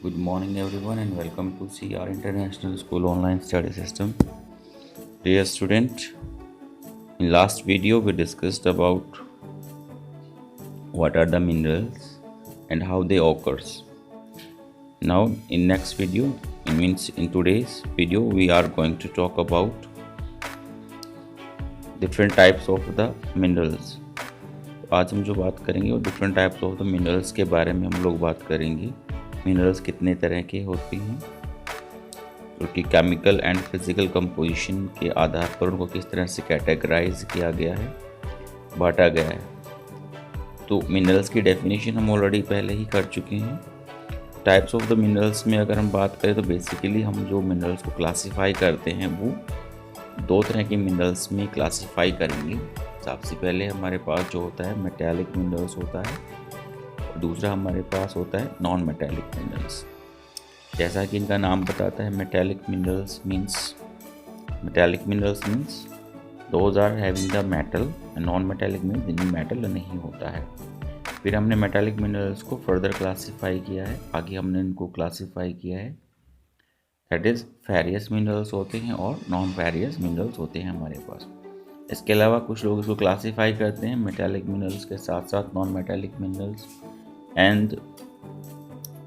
Good morning, everyone, and welcome to CR International School Online Study System. Dear student, in last video we discussed about what are the minerals and how they occurs. Now, in next video, in today's video, we are going to talk about different types of the minerals. आज हम जो बात करेंगे वो different types of the minerals के बारे में हम लोग बात करेंगे। मिनरल्स कितने तरह के होती हैं, उनकी केमिकल एंड फिजिकल कंपोजिशन के आधार पर उनको किस तरह से कैटेगराइज किया गया है, बांटा गया है। तो मिनरल्स की डेफिनेशन हम ऑलरेडी पहले ही कर चुके हैं। टाइप्स ऑफ द मिनरल्स में अगर हम बात करें तो बेसिकली हम जो मिनरल्स को क्लासीफाई करते हैं वो दो तरह के मिनरल्स में क्लासीफाई करेंगे। सबसे पहले हमारे पास जो होता है मेटालिक मिनरल्स होता है और दूसरा हमारे पास होता है नॉन मेटालिक मिनरल्स। जैसा कि इनका नाम बताता है metallic minerals means those are having the metal and non metallic means जिनमें मेटल नहीं होता है। फिर हमने मेटालिक मिनरल्स को फर्दर क्लासीफाई किया है, आगे हमने इनको क्लासीफाई किया है दैट इज़ फेरियस मिनरल्स होते हैं और नॉन फेरियस मिनरल्स होते हैं हमारे पास। इसके अलावा कुछ लोग इसको क्लासीफाई करते हैं मेटालिक मिनरल्स के साथ साथ नॉन मेटालिक मिनरल्स एंड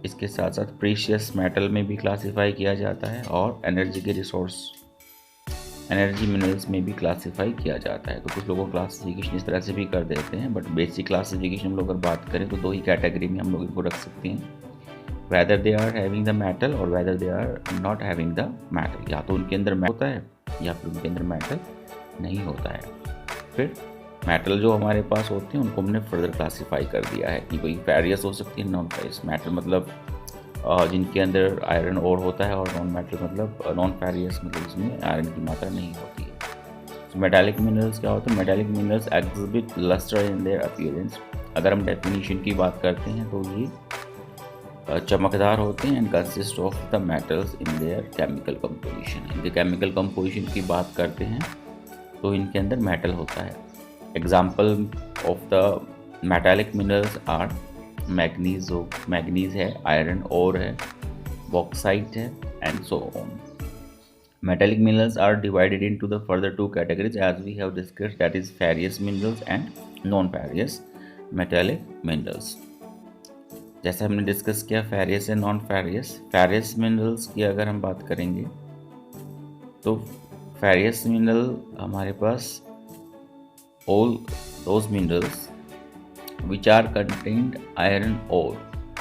इसके साथ साथ प्रीशियस मेटल में भी क्लासीफाई किया जाता है और एनर्जी के रिसोर्स एनर्जी मिनरल्स में भी क्लासीफाई किया जाता है। तो कुछ लोगों को क्लासिफिकेशन इस तरह से भी कर देते हैं, बट बेसिक क्लासिफिकेशन हम लोग अगर बात करें तो दो ही कैटेगरी में हम लोग इनको रख सकते हैं, whether they are having the metal और whether they are not having the metal. या तो उनके अंदर मेटल होता है या फिर उनके अंदर मेटल नहीं होता है। फिर मेटल जो हमारे पास होते हैं उनको हमने फर्दर क्लासीफाई कर दिया है कि कोई फेरियस हो सकती है, नॉन फेरियस। मेटल मतलब जिनके अंदर आयरन ओर होता है और नॉन मेटल मतलब नॉन फेरियस मतलब जिसमें आयरन की मात्रा नहीं होती है। तो मेटालिक मिनरल्स क्या होते हैं? Metallic minerals exhibit lustre in their appearance. अगर हम डेफिनेशन की बात करते हैं तो ये चमकदार होते हैं and consist of the metals in their chemical composition. इनके केमिकल कंपोजिशन की बात करते हैं तो इनके अंदर मेटल होता है। Example of the metallic minerals are manganese है, आयरन ओर है, बॉक्साइट है and so on. Metallic minerals are divided into the further two categories as we have discussed, that is ferrous minerals and non ferrous metallic minerals. जैसे हमने discuss किया ferrous and non ferrous minerals की अगर हम बात करेंगे तो ferrous mineral हमारे पास all those minerals which are contained iron ore,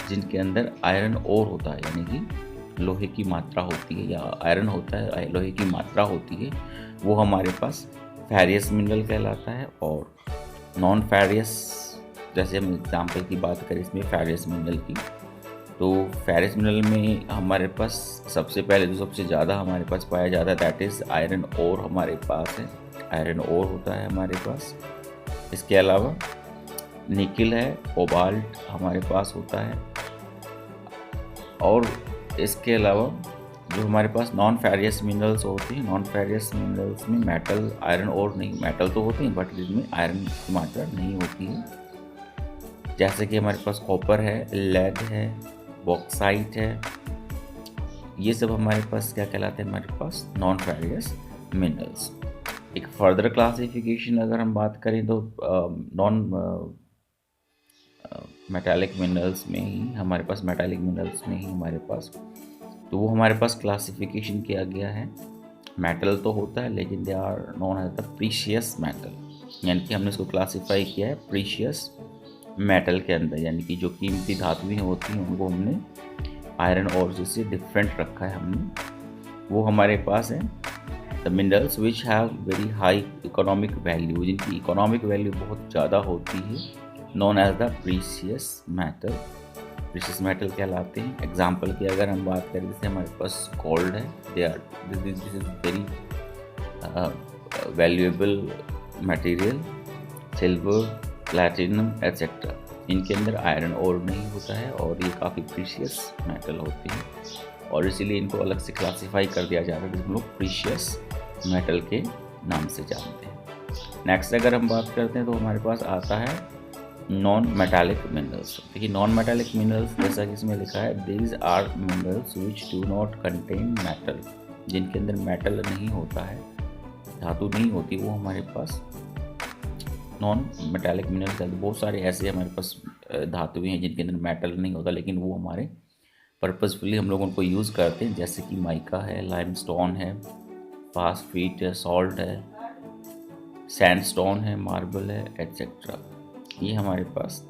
जिनके अंदर आयरन ओर होता है यानी कि लोहे की मात्रा होती है या आयरन होता है, लोहे की मात्रा होती है, वो हमारे पास फेरियस मिनरल कहलाता है। और नॉन फेरियस, जैसे हम एग्जाम्पल की बात करें इसमें फेरियस मिनरल की, तो फेरियस मिनरल में हमारे पास सबसे पहले जो सबसे ज़्यादा हमारे पास पाया जाता है दैट इज़ आयरन ओर हमारे पास है, आयरन ओर होता है हमारे पास। इसके अलावा निकिल है, कोबाल्ट हमारे पास होता है। और इसके अलावा जो हमारे पास नॉन फेरियस मिनरल्स होती हैं, नॉन फेरियस मिनरल्स में मेटल आयरन ओर नहीं, मेटल तो होते हैं बट जिसमें आयरन की मात्रा नहीं होती है। जैसे कि हमारे पास कॉपर है, लेड है, बॉक्साइट है, ये सब हमारे पास क्या कहलाते हैं? हमारे पास नॉन फेरियस मिनरल्स। एक फर्दर क्लासिफिकेशन अगर हम बात करें तो नॉन मेटालिक मिनरल्स में ही हमारे पास तो वो हमारे पास क्लासिफिकेशन किया गया है। मेटल तो होता है लेकिन they are known as the precious metal, यानी कि हमने इसको क्लासीफाई किया है प्रीशियस मेटल के अंदर, यानी कि जो कीमती धातुएं होती हैं उनको हमने आयरन और से डिफरेंट रखा है हमने। वो हमारे पास है the minerals which have very high economic value, जिनकी इकोनॉमिक वैल्यू बहुत ज़्यादा होती है, known as the precious metal कहलाते हैं। एग्जाम्पल की अगर हम बात करें जैसे हमारे पास गोल्ड है, this is very valuable material, silver, platinum etcetera, इनके अंदर आयरन और नहीं होता है और ये काफ़ी प्रीशियस मेटल होते हैं और इसीलिए इनको अलग से क्लासीफाई कर दिया जाता है, जिसको लोग प्रीशियस मेटल के नाम से जानते हैं। नेक्स्ट अगर हम बात करते हैं तो हमारे पास आता है नॉन मेटालिक मिनरल्स। देखिए नॉन मेटालिक मिनरल्स जैसा कि इसमें लिखा है, these are minerals which do not contain metal, जिनके अंदर मेटल नहीं होता है, धातु नहीं होती, वो हमारे पास नॉन मेटालिक मिनरल्स कहते हैं। बहुत सारे ऐसे हमारे पास धातुएं हैं जिनके अंदर मेटल नहीं होता, लेकिन वो हमारे पर्पसफुली हम लोग उनको यूज़ करते हैं, जैसे कि माइका है, लाइमस्टोन है, फास्फेट है, सॉल्ट है, सैंडस्टोन है, मार्बल है, एट्सेट्रा। ये हमारे पास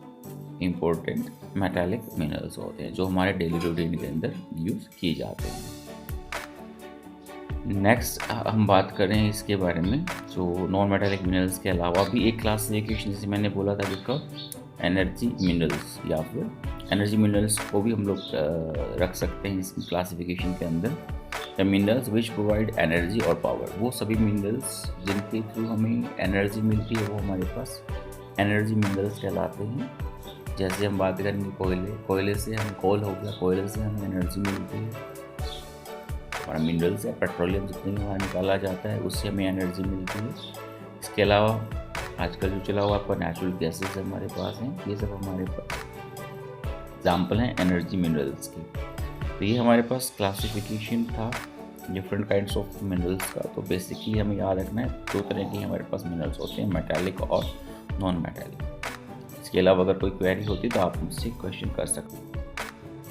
इम्पोर्टेंट मेटालिक मिनरल्स होते हैं जो हमारे डेली रूटीन के अंदर यूज़ किए जाते हैं। नेक्स्ट हम बात करें इसके बारे में, जो नॉन मेटालिक मिनरल्स के अलावा भी एक क्लासिफिकेशन जैसे मैंने बोला था जिसका एनर्जी मिनरल्स, या फिर एनर्जी मिनरल्स को भी हम लोग रख सकते हैं इस क्लासिफिकेशन के अंदर। The minerals which provide energy और पावर, वो सभी मिनरल्स जिनके थ्रू हमें एनर्जी मिलती है वो हमारे पास एनर्जी मिनरल्स कहलाते हैं। जैसे हम बात करेंगे कोयले से हम कोल हो गया, कोयले से हमें एनर्जी मिलती है। हमारा मिनरल्स है, पेट्रोलियम जितने भी वहाँ निकाला जाता है उससे हमें एनर्जी मिलती है। इसके अलावा आजकल जो चला हुआ आपका नेचुरल गैसेस हमारे पास हैं, ये सब हमारे पास एग्जाम्पल हैं एनर्जी मिनरल्स के। तो ये हमारे पास क्लासिफिकेशन था डिफरेंट काइंड्स ऑफ मिनरल्स का। तो बेसिकली हमें याद रखना है दो तरह के हमारे पास मिनरल्स होते हैं, मेटालिक और नॉन मेटालिक। इसके अलावा अगर कोई क्वेरी होती तो आप मुझसे क्वेश्चन कर सकते हैं।